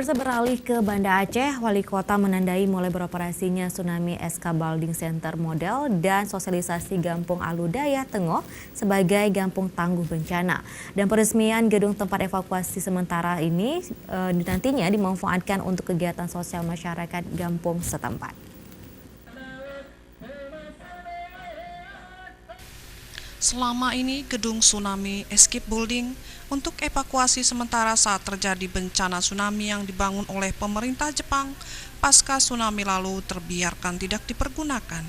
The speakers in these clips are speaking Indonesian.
Pemirsa, beralih ke Banda Aceh, Wali Kota menandai mulai beroperasinya Tsunami SK Building Center Model dan sosialisasi Gampung Aludaya Tengoh sebagai Gampung Tangguh Bencana. Dan peresmian gedung tempat evakuasi sementara ini nantinya dimanfaatkan untuk kegiatan sosial masyarakat Gampung setempat. Selama ini, gedung Tsunami Escape Building untuk evakuasi sementara saat terjadi bencana tsunami yang dibangun oleh pemerintah Jepang pasca tsunami lalu terbiarkan tidak dipergunakan.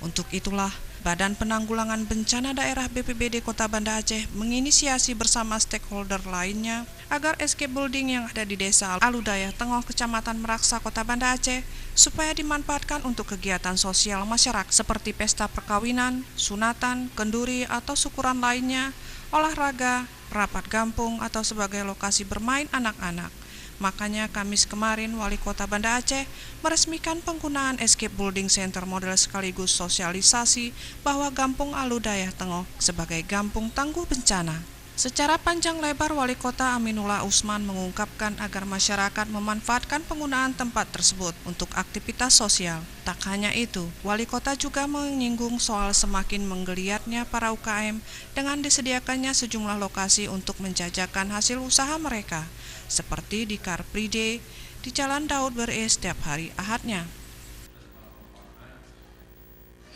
Untuk itulah, Badan Penanggulangan Bencana Daerah BPBD Kota Banda Aceh menginisiasi bersama stakeholder lainnya agar escape building yang ada di Desa Aludaya Tengoh, Kecamatan Meraksa, Kota Banda Aceh supaya dimanfaatkan untuk kegiatan sosial masyarakat seperti pesta perkawinan, sunatan, kenduri atau syukuran lainnya, olahraga, rapat kampung atau sebagai lokasi bermain anak-anak. Makanya Kamis kemarin Wali Kota Banda Aceh meresmikan penggunaan Escape Building Center Model sekaligus sosialisasi bahwa Gampung Aludaya Tengoh sebagai Gampung Tangguh Bencana. Secara panjang lebar, Wali Kota Aminullah Usman mengungkapkan agar masyarakat memanfaatkan penggunaan tempat tersebut untuk aktivitas sosial. Tak hanya itu, Wali Kota juga menyinggung soal semakin menggeliatnya para UKM dengan disediakannya sejumlah lokasi untuk menjajakan hasil usaha mereka, seperti di Car Free Day di Jalan Daud Bere setiap hari Ahadnya.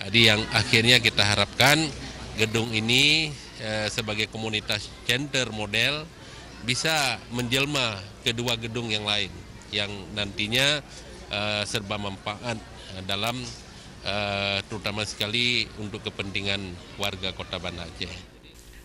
Jadi yang akhirnya kita harapkan gedung ini sebagai komunitas center model bisa menjelma kedua gedung yang lain yang nantinya serba manfaat dalam terutama sekali untuk kepentingan warga Kota Banda Aceh.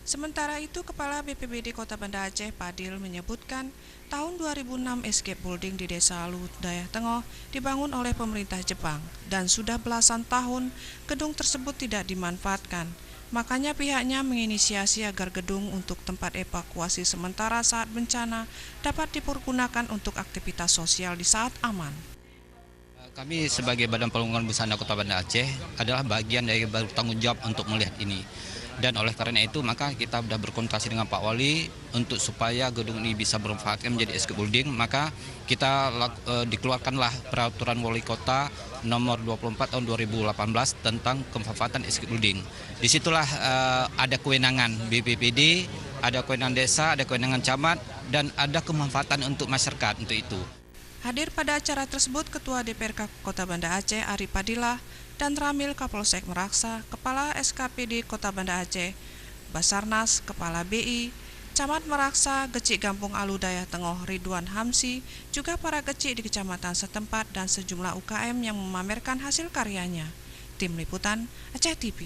Sementara itu, Kepala BPBD Kota Banda Aceh Padil menyebutkan tahun 2006 Escape Building di Desa Aludaya Tengoh dibangun oleh pemerintah Jepang dan sudah belasan tahun gedung tersebut tidak dimanfaatkan. Makanya pihaknya menginisiasi agar gedung untuk tempat evakuasi sementara saat bencana dapat dipergunakan untuk aktivitas sosial di saat aman. Kami sebagai Badan Penanggulangan Bencana Kota Banda Aceh adalah bagian dari bertanggung jawab untuk melihat ini. Dan oleh karena itu maka kita sudah berkomunikasi dengan Pak Wali untuk supaya gedung ini bisa bermanfaatkan menjadi escape building, maka kita dikeluarkanlah peraturan Wali Kota nomor 24 tahun 2018 tentang pemanfaatan escape building. Disitulah ada kewenangan BPBD, ada kewenangan desa, ada kewenangan camat, dan ada kemanfaatan untuk masyarakat untuk itu. Hadir pada acara tersebut Ketua DPRK Kota Banda Aceh Ari Padilla dan Ramil Kapolsek Meraksa, Kepala SKPD Kota Banda Aceh, Basarnas, Kepala BI, Camat Meraksa, Gecik Gampung Aludaya Tengoh Ridwan Hamsi, juga para gecik di kecamatan setempat dan sejumlah UKM yang memamerkan hasil karyanya. Tim Liputan Aceh TV.